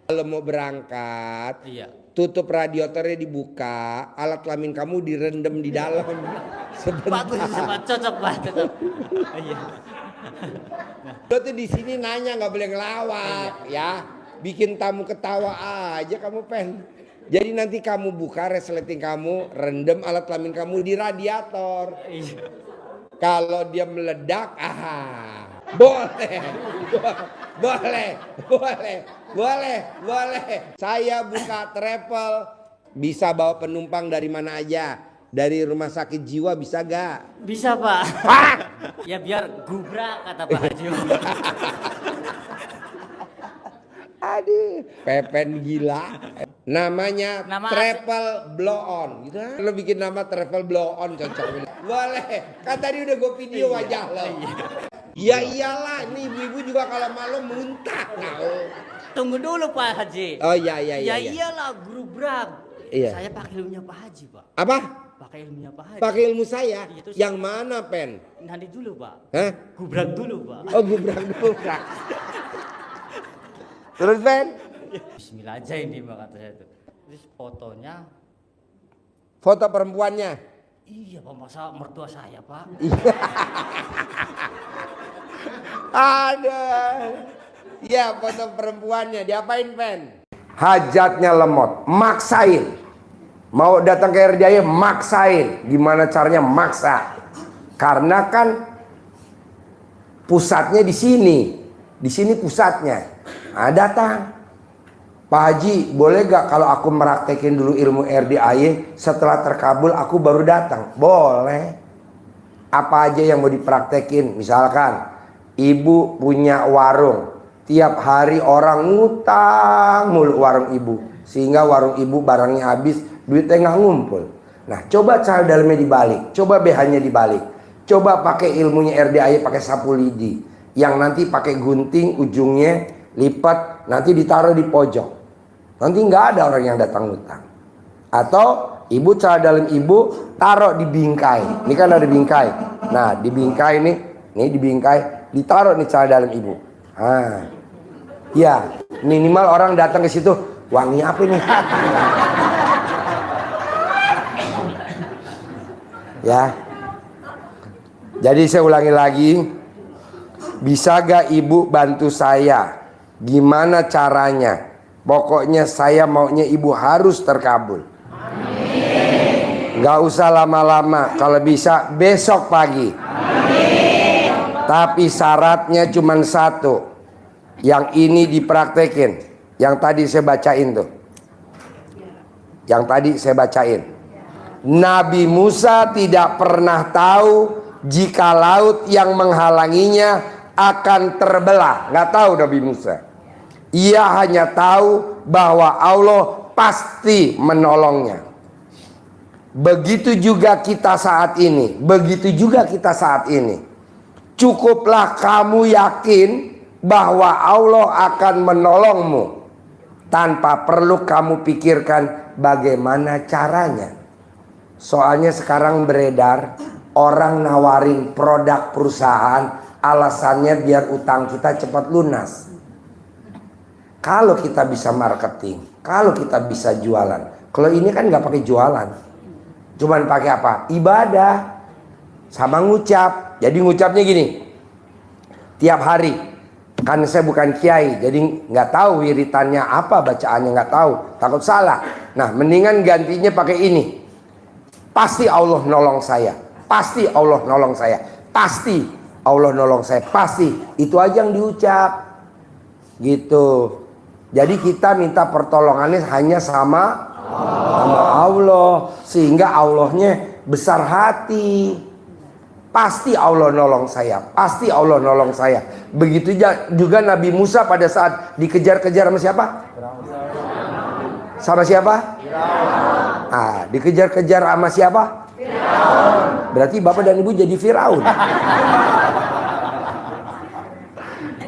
Kalau mau berangkat, Iya. tutup radiatornya dibuka, alat kelamin kamu direndam di dalam. Bagus, Sebentar. cocok Pak, cocok. Iya. Lo tuh di sini nanya nggak boleh ngelawak, ya. Bikin tamu ketawa aja kamu pen. Jadi nanti kamu buka resleting kamu, rendam alat kelamin kamu di radiator. Iya. Kalau dia meledak, boleh, boleh, boleh, boleh, boleh. Saya buka travel, bisa bawa penumpang dari mana aja. Dari rumah sakit jiwa bisa gak? Bisa Pak. Ya biar gubrak kata Pak Haji. Aduh, Pepen gila. Namanya Nama travel blow on gitu. Lo bikin nama travel blow on cocok. Boleh. Kan tadi udah gue video wajah lo. Ya iyalah, ini ibu-ibu juga kalau malu muntah tahu. Tunggu dulu Pak Haji. Oh iya iya iya. Ya iya. iyalah gubrak. Iya. Saya pakai ilmunya Pak Haji Pak. Apa? Pakai ilmunya Pak Haji. Pakai ilmu saya. Iya, terus- Yang mana, Pen? Nanti dulu Pak. Hah? Gubrak dulu Pak. Oh, gubrak. Terus, Pen? Bismillah aja ini Pak kata saya itu. Terus fotonya, Foto perempuannya. iya Pak, masa mertua saya Pak. Ada. Ya, foto perempuannya. Diapain, Pen? Hajatnya lemot. Maksain. Mau datang ke RDI, maksain. Gimana caranya? Maksa. Karena kan pusatnya di sini. Di sini pusatnya. Nah, datang. Pak Haji, boleh gak kalau aku meraktekin dulu ilmu RDI, setelah terkabul aku baru datang? Boleh. Apa aja yang mau dipraktekin? Misalkan, ibu punya warung. Tiap hari orang ngutang mulu warung ibu. Sehingga warung ibu barangnya habis, duitnya nggak ngumpul. Nah, coba cara dalamnya dibalik. Coba BH-nya dibalik. Coba pakai ilmunya RDI, pakai sapu lidi. Yang nanti pakai gunting, ujungnya lipat, nanti ditaruh di pojok. Nanti nggak ada orang yang datang ngutang. Atau ibu cara dalam ibu taruh di bingkai. Ini kan ada bingkai. Nah, di bingkai nih di bingkai ditaruh nih cara dalam ibu. Ya, minimal orang datang ke situ, wangi apa ini? Ya. Jadi saya ulangi lagi. Bisa gak ibu bantu saya? Gimana caranya? Pokoknya saya maunya ibu harus terkabul. Gak usah lama-lama. Kalau bisa besok pagi. Tapi syaratnya cuma satu. Yang ini dipraktekin. Yang tadi saya bacain tuh. Yang tadi saya bacain. Nabi Musa tidak pernah tahu jika laut yang menghalanginya akan terbelah. Nggak tahu Nabi Musa. Ia hanya tahu bahwa Allah pasti menolongnya. Begitu juga kita saat ini. Begitu juga kita saat ini. Cukuplah kamu yakin bahwa Allah akan menolongmu tanpa perlu kamu pikirkan bagaimana caranya. Soalnya sekarang beredar orang nawarin produk perusahaan, alasannya biar utang kita cepat lunas. Kalau kita bisa marketing, kalau kita bisa jualan. Kalau ini kan nggak pakai jualan, cuman pakai apa? Ibadah sama ngucap. Jadi ngucapnya gini, tiap hari. Kan saya bukan kiai, jadi nggak tahu wiritannya apa, bacaannya nggak tahu, takut salah. Nah, mendingan gantinya pakai ini. Pasti Allah nolong saya. Pasti Allah nolong saya. Pasti Allah nolong saya. Pasti. Itu aja yang diucap. Gitu. Jadi kita minta pertolongannya hanya sama Allah. Sehingga Allahnya besar hati. Pasti Allah nolong saya. Pasti Allah nolong saya. Begitu juga Nabi Musa pada saat dikejar-kejar sama siapa? Sama siapa? Dikejar-kejar sama siapa? Firaun. Berarti bapak dan ibu jadi Firaun.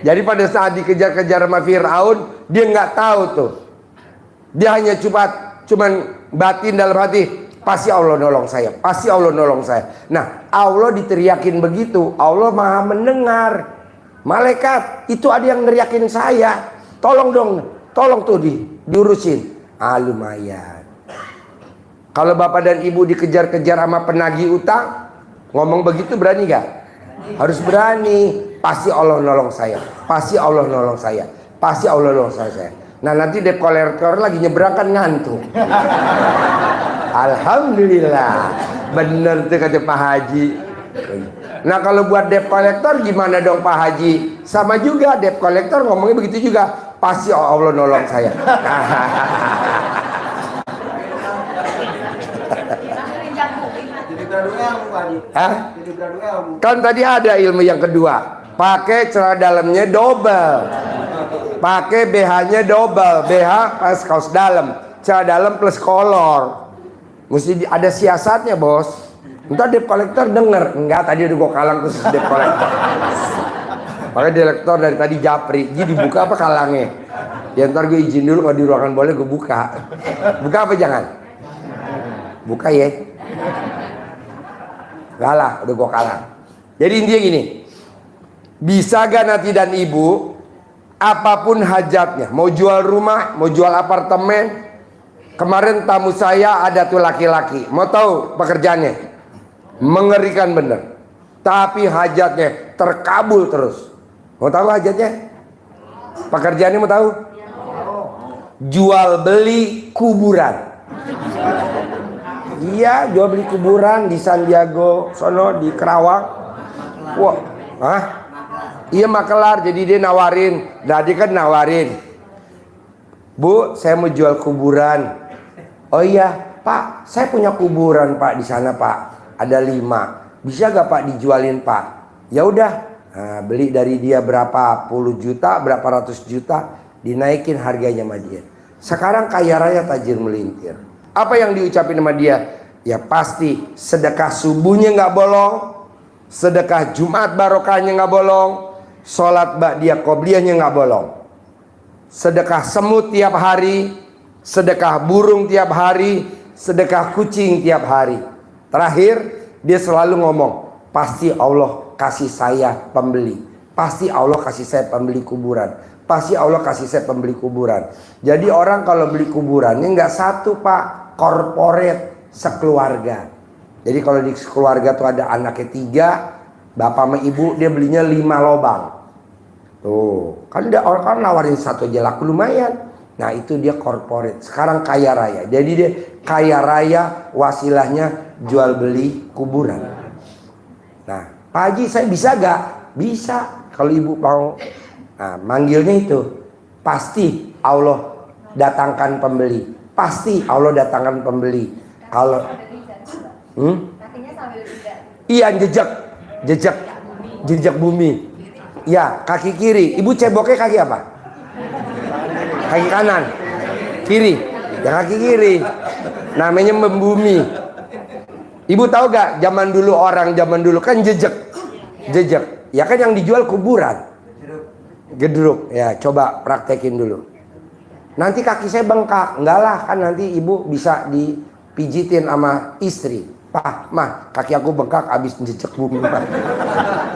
Jadi pada saat dikejar-kejar sama Firaun, dia nggak tahu tuh. Dia hanya cuman batin dalam hati, pasti Allah nolong saya, pasti Allah nolong saya. Nah, Allah diteriakin begitu, Allah Maha mendengar. Malaikat, itu ada yang neriakin saya. Tolong dong, tolong tuh diurusin. Lumayan. Kalau bapak dan ibu dikejar-kejar sama penagih utang, ngomong begitu berani gak? Harus berani. Pasti Allah nolong saya. Pasti Allah nolong saya. Pasti Allah nolong saya. Nah nanti debt collector lagi nyebrang kan ngantuk. Alhamdulillah. Bener tuh kata Pak Haji. Nah kalau buat debt collector gimana dong Pak Haji? Sama juga debt collector ngomongnya begitu juga. Pasti Allah nolong saya. Kan tadi ada ilmu yang kedua. Pakai celana dalamnya double. Pakai BH-nya double. BH pas kaos dalam. Celana dalam plus kolor. Mesti ada siasatnya bos. Entar debt collector denger. Enggak, tadi udah gue kalang khusus debt collector. Makanya direktur dari tadi japri. Jadi dibuka apa kalangnya? Ya ntar gue izin dulu, kalau di ruangan boleh gue buka. Buka apa jangan? Buka ya. Enggak lah, udah gue kalang. Jadi intinya gini. Bisa gak nanti dan ibu, apapun hajatnya, mau jual rumah, mau jual apartemen. Kemarin tamu saya ada tuh laki-laki, mau tahu pekerjaannya? Mengerikan bener. Tapi hajatnya terkabul terus. Mau tahu hajatnya? Pekerjaannya mau tahu? Jual beli kuburan. Iya, jual beli kuburan di San Diego, sono di Kerawang. Wah, hah? Iya makelar, jadi dia nawarin. Tadi kan nawarin, Bu, saya mau jual kuburan. Oh iya, Pak, saya punya kuburan Pak di sana Pak. Ada 5. Bisa gak Pak dijualin Pak? Ya udah, nah, beli dari dia berapa puluh juta, berapa ratus juta, dinaikin harganya sama dia. Sekarang kaya raya tajir melintir. Apa yang diucapin sama dia? Ya pasti sedekah subuhnya nggak bolong, sedekah Jumat barokahnya nggak bolong. Sholat ba'diyah qobliyahnya nggak bolong. Sedekah semut tiap hari, sedekah burung tiap hari, sedekah kucing tiap hari. Terakhir dia selalu ngomong, pasti Allah kasih saya pembeli. Pasti Allah kasih saya pembeli kuburan. Pasti Allah kasih saya pembeli kuburan. Jadi orang kalau beli kuburannya nggak satu Pak, korporat, sekeluarga. Jadi kalau di keluarga tuh ada anaknya 3, bapak sama ibu, dia belinya 5 lobang. Tuh, kan dia orang kan nawarin 1 aja laku lumayan. Nah itu dia korporat. Sekarang kaya raya. Jadi dia kaya raya, wasilahnya jual beli kuburan. Nah, Pak Haji saya bisa gak? Bisa. Kalau ibu mau, nah, manggilnya itu pasti Allah datangkan pembeli. Pasti Allah datangkan pembeli. Kalau iya jejak bumi. Ya, kaki kiri. Ibu ceboknya kaki apa? Kaki kanan, kiri. Ya kaki kiri. Namanya membumi. Ibu tahu gak? Zaman dulu kan jejak. Ya kan yang dijual kuburan. Gedruk. Ya coba praktekin dulu. Nanti kaki saya bengkak. Enggak lah, kan nanti ibu bisa dipijitin sama istri. Pak, mah kaki aku bengkak abis jejak bumi.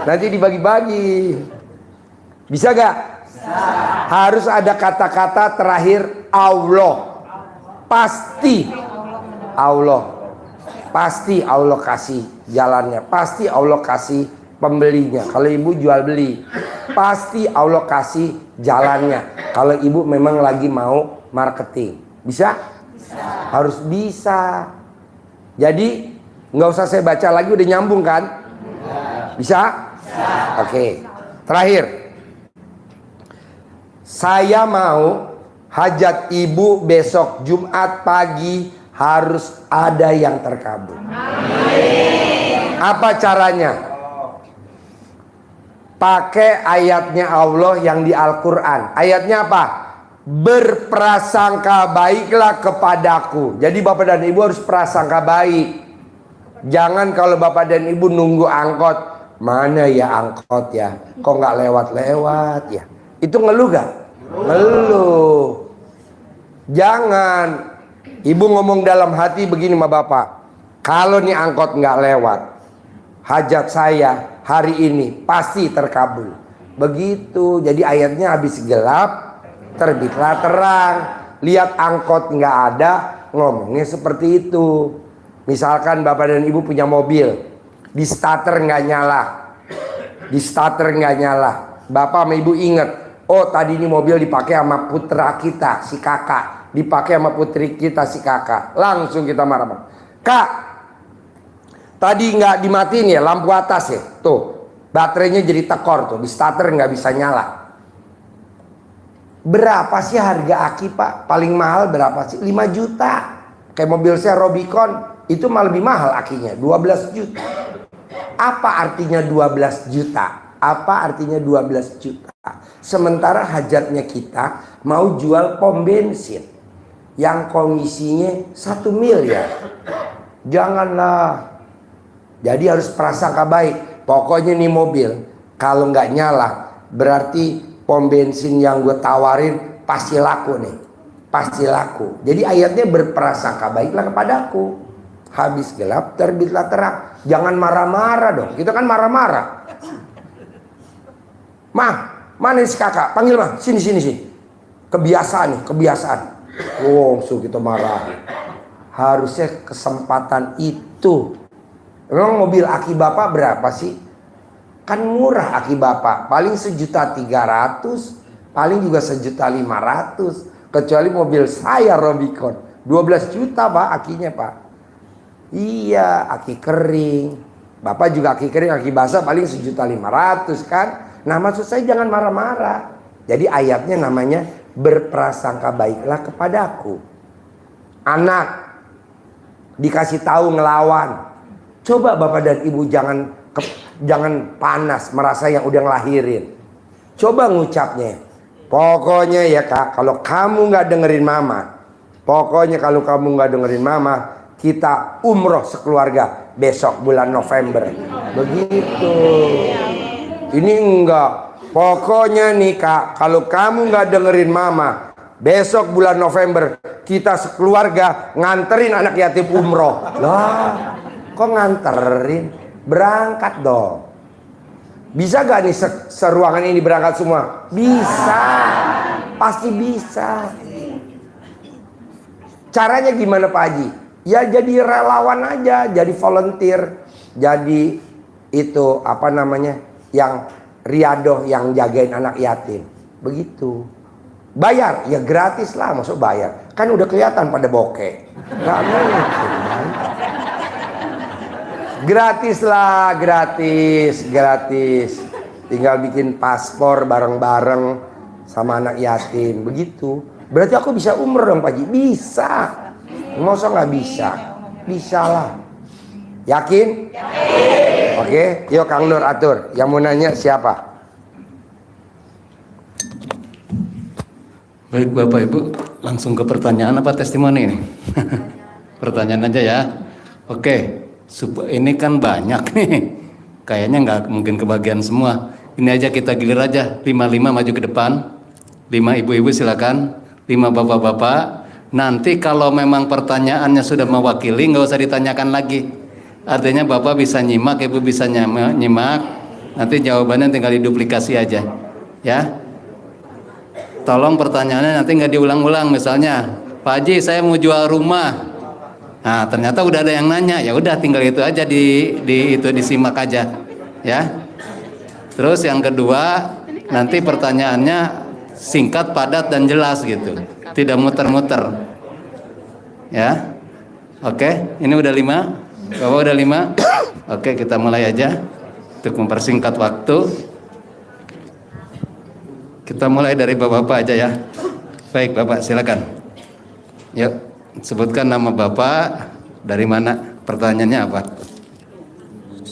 Nanti dibagi-bagi. Bisa gak? Harus ada kata-kata terakhir Allah. Pasti Allah. Pasti Allah kasih jalannya. Pasti Allah kasih pembelinya. Kalau ibu jual beli, pasti Allah kasih jalannya. Kalau ibu memang lagi mau marketing, bisa? Harus bisa. Jadi nggak usah saya baca lagi, udah nyambung kan? Bisa? Oke. Terakhir, saya mau hajat ibu besok Jumat pagi harus ada yang terkabul. Apa caranya? Pakai ayatnya Allah yang di Al-Quran. Ayatnya apa? Berprasangka baiklah kepadaku. Jadi bapak dan ibu harus prasangka baik. Jangan kalau bapak dan ibu nunggu angkot, mana ya angkot ya, kok nggak lewat-lewat ya. Itu ngeluh gak? Ngeluh. Jangan. Ibu ngomong dalam hati begini sama bapak, kalau nih angkot nggak lewat, hajat saya hari ini pasti terkabul. Begitu. Jadi ayatnya habis gelap, terbitlah terang. Lihat angkot nggak ada, ngomongnya seperti itu. Misalkan bapak dan ibu punya mobil, di starter nggak nyala, di starter nggak nyala. Bapak sama ibu inget, oh tadi ini mobil dipakai sama putra kita, si kakak, dipakai sama putri kita, si kakak. Langsung kita marah-marah. Kak, tadi nggak dimatiin ya lampu atas ya, tuh baterainya jadi tekor tuh, di starter nggak bisa nyala. Berapa sih harga aki pak? Paling mahal berapa sih? 5 juta. Kayak mobil saya Robicon, itu malah lebih mahal akinya, 12 juta. Apa artinya 12 juta? Apa artinya 12 juta? Sementara hajatnya kita mau jual pom bensin yang komisinya 1 miliar. Janganlah. Jadi harus prasangka baik. Pokoknya nih mobil kalau nggak nyala berarti pom bensin yang gue tawarin pasti laku nih, pasti laku. Jadi ayatnya berprasangka baiklah kepadaku. Habis gelap terbitlah terang. Jangan marah-marah dong. Kita kan marah-marah. Mah, mana si kakak? Panggil mah, sini sini sini. Kebiasaan nih, kebiasaan. Oh, so kita marah. Harusnya kesempatan itu. Memang mobil aki bapak berapa sih? Kan murah aki bapak, paling 1.300.000, paling juga 1.500.000. Kecuali mobil saya Robicon 12 juta pak akinya pak. Iya, aki kering. Bapak juga aki kering, aki basah paling 1.500.000 kan. Nah maksud saya jangan marah-marah. Jadi ayatnya namanya berprasangka baiklah kepadaku. Anak dikasih tahu ngelawan, coba bapak dan ibu jangan panas merasa yang udah ngelahirin. Coba ngucapnya, pokoknya ya kak, kalau kamu nggak dengerin mama, pokoknya kalau kamu nggak dengerin mama, kita umroh sekeluarga besok bulan November. Begitu. Ini enggak. Pokoknya nih kak, kalau kamu nggak dengerin mama, besok bulan November kita sekeluarga nganterin anak yatim umroh. Lah, kok nganterin? Berangkat dong. Bisa gak nih seruangan ini berangkat semua? Bisa. Pasti bisa. Caranya gimana Pak Haji? Ya jadi relawan aja, jadi volunteer, jadi itu apa namanya, yang riadoh yang jagain anak yatim. Begitu. Bayar? Ya gratis lah, maksud bayar. Kan udah kelihatan pada bokeh. Gak mungkin kan? Gratis lah, gratis, gratis. Tinggal bikin paspor bareng-bareng sama anak yatim, begitu. Berarti aku bisa umroh dong Pak Haji? Bisa. Masa nggak bisa? Bisa lah. Yakin? Yakin. Oke, yuk Kang Nur atur. Yang mau nanya siapa? Baik Bapak Ibu, langsung ke pertanyaan apa testimoni ini? Pertanyaan aja ya. Oke. Ini kan banyak nih, kayaknya nggak mungkin kebagian semua. Ini aja kita gilir aja, 5 maju ke depan, 5 ibu-ibu silakan, 5 bapak-bapak. Nanti kalau memang pertanyaannya sudah mewakili, nggak usah ditanyakan lagi. Artinya bapak bisa nyimak, ibu bisa nyimak. Nanti jawabannya tinggal diduplikasi aja, ya. Tolong pertanyaannya nanti nggak diulang-ulang. Misalnya, Pak Haji saya mau jual rumah. Nah, ternyata udah ada yang nanya, ya udah tinggal itu aja disimak aja, ya. Terus yang kedua, nanti pertanyaannya singkat, padat dan jelas gitu, tidak muter-muter, ya. Oke, ini udah 5, Bapak udah 5. Oke, kita mulai aja untuk mempersingkat waktu. Kita mulai dari bapak-bapak aja ya. Baik, Bapak silakan. Yuk. Sebutkan nama Bapak, dari mana, pertanyaannya apa?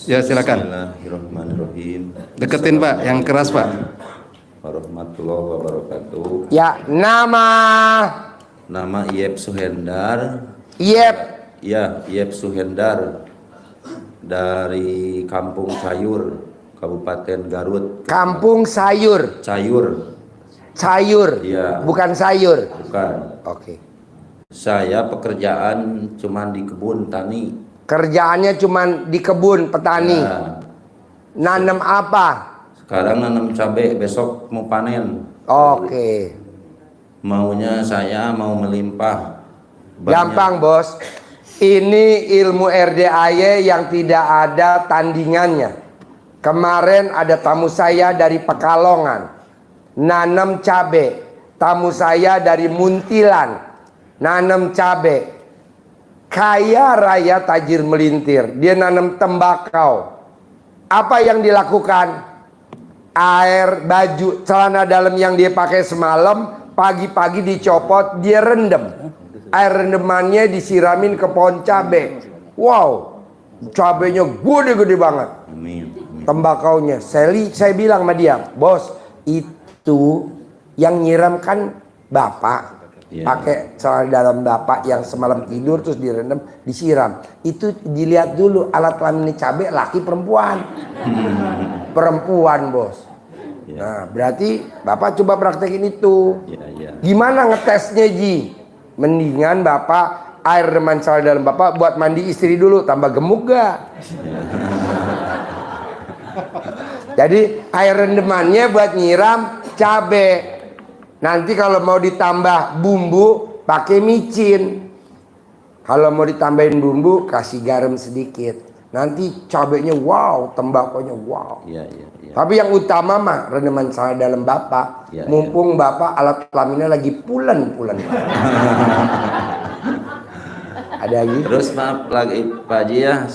Ya silakan. Bismillahirrahmanirrahim. Deketin Pak, yang keras Pak. Warahmatullahi wabarakatuh. Ya, nama Iyep Suhendar. Iyep. Ya, Iyep Suhendar dari Kampung Sayur, Kabupaten Garut. Kampung Sayur. Sayur. Sayur. Iya. Bukan sayur. Bukan. Oke. Saya pekerjaan cuman di kebun tani. Kerjaannya cuman di kebun petani. Ya, Nanam apa? sekarang nanam cabai, besok mau panen. Oke. Maunya saya mau melimpah. Gampang bos. Ini ilmu RDAY yang tidak ada tandingannya. Kemarin ada tamu saya dari Pekalongan, nanam cabe. Tamu saya dari Muntilan, nanam cabe. Kaya raya tajir melintir, dia nanam tembakau. Apa yang dilakukan? Air, baju, celana dalam yang dia pakai semalam, pagi-pagi dicopot, dia rendam. Air rendemannya disiramin ke pohon cabe. Wow, cabenya gede-gede banget. Amin. Tembakaunya, saya bilang sama dia, bos, itu yang nyiram kan bapak. Iya. Pakai celana dalam bapak yang semalam tidur terus direndam, disiram. Itu dilihat dulu alat kelamin cabe laki perempuan. Perempuan bos. Iya. Nah berarti bapak coba praktekin itu. Iya, iya. Gimana ngetesnya Ji? Mendingan bapak air reman celana dalam bapak buat mandi istri dulu, tambah gemuk gak? Jadi air rendemannya buat nyiram cabe. Nanti kalau mau ditambah bumbu pakai micin. Kalau mau ditambahin bumbu kasih garam sedikit. Nanti cabenya wow, tembakonya wow. Iya, iya, iya. Tapi yang utama mah rendeman celana dalam bapak. Ya, Mumpung bapak alat kelaminnya lagi pulen-pulen. Ada lagi? Terus maaf lagi Pak Haji ya,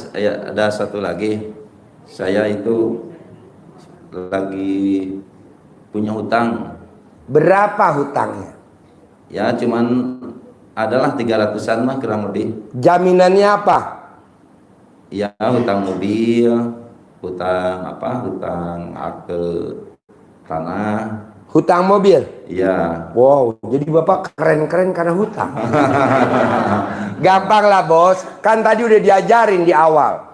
ada satu lagi. Saya itu lagi punya hutang. Berapa hutangnya? Ya cuman adalah 300-an mah kurang lebih. Jaminannya apa? Ya hutang mobil, hutang apa? Hutang akte tanah. Hutang mobil? Iya. Wow, jadi bapak keren-keren karena hutang. Gampang lah bos, kan tadi udah diajarin di awal.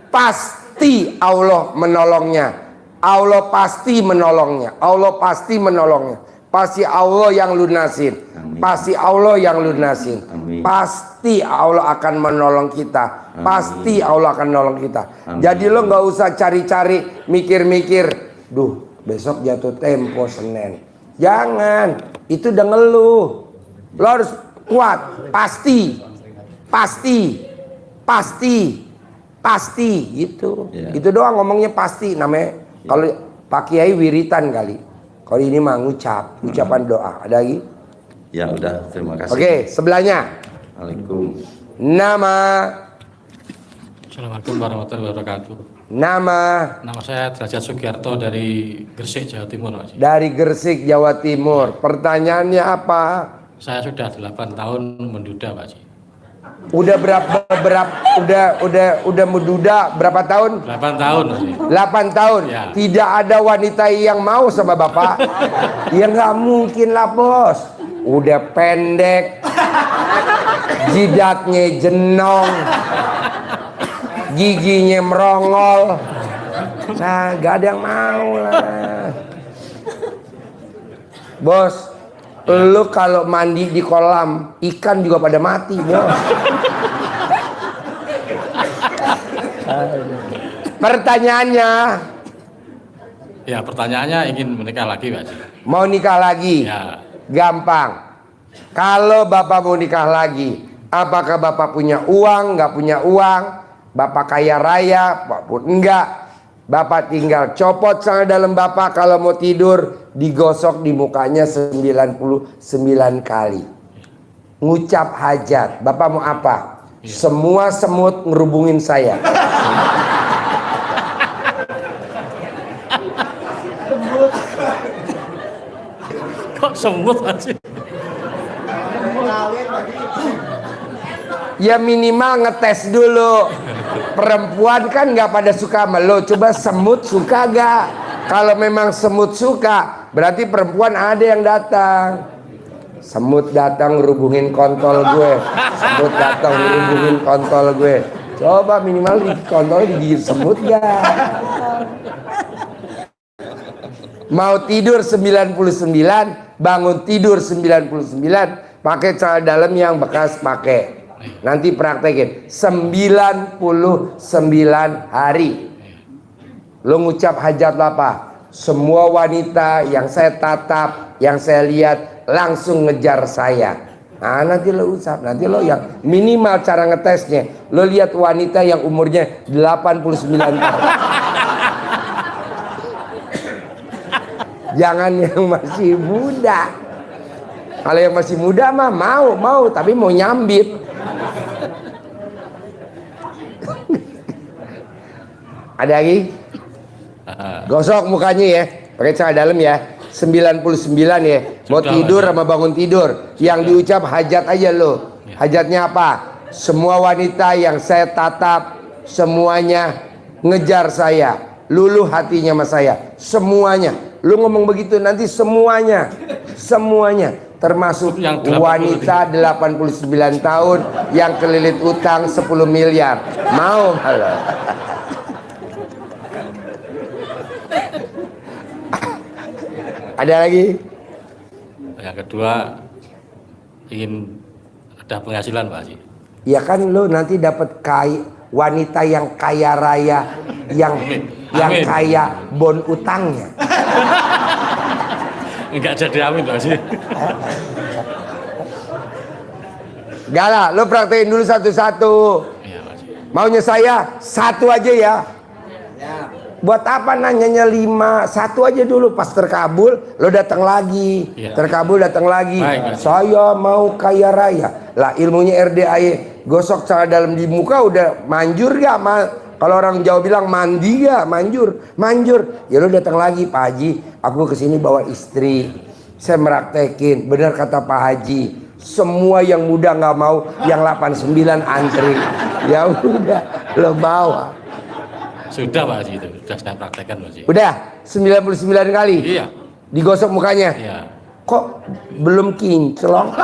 Pasti Allah menolongnya. Allah pasti menolongnya. Allah pasti menolongnya. Pasti Allah yang lunasin. Amin. Pasti Allah yang lunasin. Amin. Pasti Allah akan menolong kita. Amin. Pasti Allah akan menolong kita. Amin. Jadi lo nggak usah cari-cari, mikir-mikir. Duh, besok jatuh tempo Senin. Jangan, itu udah ngeluh. Lo harus kuat. Pasti, pasti, pasti, pasti gitu. Ya. Itu doang ngomongnya pasti namanya. Kalau Pak Kiai wiritan kali. Kalau ini mah ngucap, ucapan doa. Ada lagi? Ya udah, terima kasih. Oke, sebelahnya. Waalaikumsalam. Nama, Assalamualaikum warahmatullahi wabarakatuh. nama Nama saya Derajat Sugiarto dari Gresik, Jawa Timur, Pak Haji. dari Gresik, Jawa Timur. Pertanyaannya apa? Saya sudah 8 tahun menduda, Pak Haji. Udah udah menduda berapa tahun? 8 tahun, Pak Haji. 8 tahun. Ya. Tidak ada wanita yang mau sama bapak. Ya nggak mungkin lah bos. Udah pendek, jidatnya jenong, giginya merongol. Nah, gak ada yang mau lah. Bos, lu kalau mandi di kolam ikan juga pada mati, bos. Pertanyaannya, Ya, pertanyaannya ingin menikah lagi, Pak Haji. mau nikah lagi? Ya, Gampang. Kalau bapak mau nikah lagi, apakah bapak punya uang, nggak punya uang? Bapak kaya raya, maupun enggak? Bapak tinggal copot celana dalam bapak, kalau mau tidur digosok di mukanya 99 kali. Ngucap hajat. Bapak mau apa? Semua semut ngerubungin saya. kok semut, Pak Haji? Ya minimal ngetes dulu. Perempuan kan nggak pada suka sama lo. Coba semut suka gak? Kalau memang semut suka, berarti perempuan ada yang datang. Semut datang ngerubungin kontol gue. Semut datang ngerubungin kontol gue. Coba minimal di kontol digigit semut gak? Mau tidur 99, bangun tidur 99, pakai celana dalam yang bekas pakai. Nanti praktekin 99 hari. Lo ngucap hajat lo apa? Semua wanita yang saya tatap, yang saya lihat langsung ngejar saya. Nah, nanti lo usap, nanti lo yang minimal cara ngetesnya, lo lihat wanita yang umurnya 89 tahun. Jangan yang masih muda. Kalau yang masih muda mah mau tapi mau nyambit. Ada lagi? Gosok mukanya ya, pakai celana dalam ya. 99 ya. Mau Sudah, tidur Mas. sama bangun tidur. Yang diucap hajat aja lo. Hajatnya apa? Semua wanita yang saya tatap semuanya ngejar saya, luluh hatinya sama saya. Semuanya. Lu ngomong begitu nanti semuanya. Semuanya. Termasuk Yang 80. wanita 89 tahun yang kelilit utang 10 miliar. Mau kalau ada lagi? Yang kedua, ingin ada penghasilan Pak Haji. Ya kan lo nanti dapat wanita yang kaya raya, yang Amin. kaya bon utangnya. Enggak jadi amin Pak Haji. Gala, lo praktekin dulu satu-satu. Iya Pak Haji. Maunya saya satu aja ya. Buat apa nanyanya 5? Satu aja dulu, pas terkabul lo datang lagi. Iya. Terkabul datang lagi. Baik, Mas. Saya mau kaya raya. Lah ilmunya RDAE, gosok celana dalam di muka udah manjur gak? Kalau orang Jawa bilang mandi gak? Manjur. Ya lo datang lagi, Pak Haji. Aku kesini bawa istri. Saya meraktekin. Benar kata Pak Haji. Semua yang muda nggak mau, yang 89 antri. Ya udah, lo bawa. Sudah Pak Haji itu, sudah saya praktekkan Pak Haji. Udah 99 kali. Iya. Digosok mukanya. Iya. Kok belum kinclong?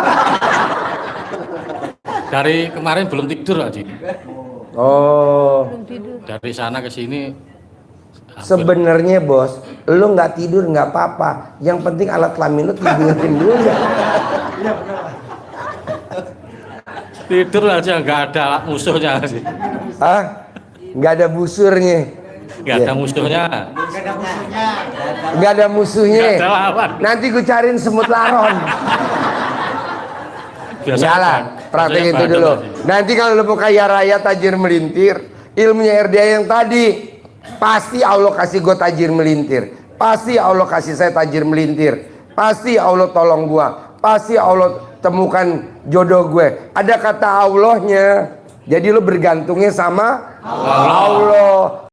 Dari kemarin belum tidur Pak Haji. Oh, Dari sana ke sini. sebenarnya bos, lo nggak tidur nggak apa-apa. Yang penting alat kelamin lo tidurin dulu ya. Tidur aja nggak ada musuhnya Pak Haji. Hah? Nggak ada busurnya. Nggak ada musuhnya. Nggak ada musuhnya. Nggak ada lawan. Nanti gue cariin semut laron. Biasa Jalan, praktekin itu dulu. Nanti kalau lo mau kaya raya tajir melintir, ilmunya RDA yang tadi, pasti Allah kasih gue tajir melintir. Pasti Allah kasih saya tajir melintir. Pasti Allah tolong gua. Pasti Allah temukan jodoh gue. Ada kata Allahnya. Jadi lo bergantungnya sama Allah.